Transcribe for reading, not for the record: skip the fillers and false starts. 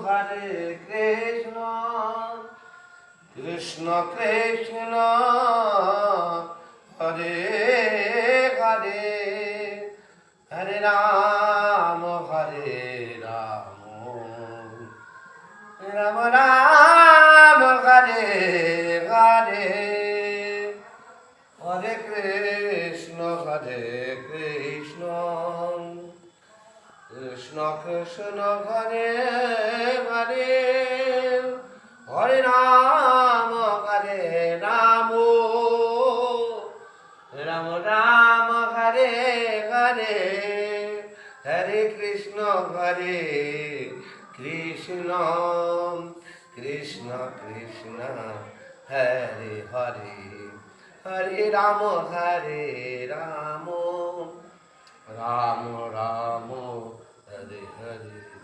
Hare Krishna Krishna Krishna Hare Hare Hare Ram Ram Ram Hare Hare Hare Krishna Krishna Krishna Hare Hare Hare Ram Ram Ram Hare Hare Hare Krishna Krishna Krishna Krishna Hare Hare Hare Ram Ram Ram Ram Hare Hare.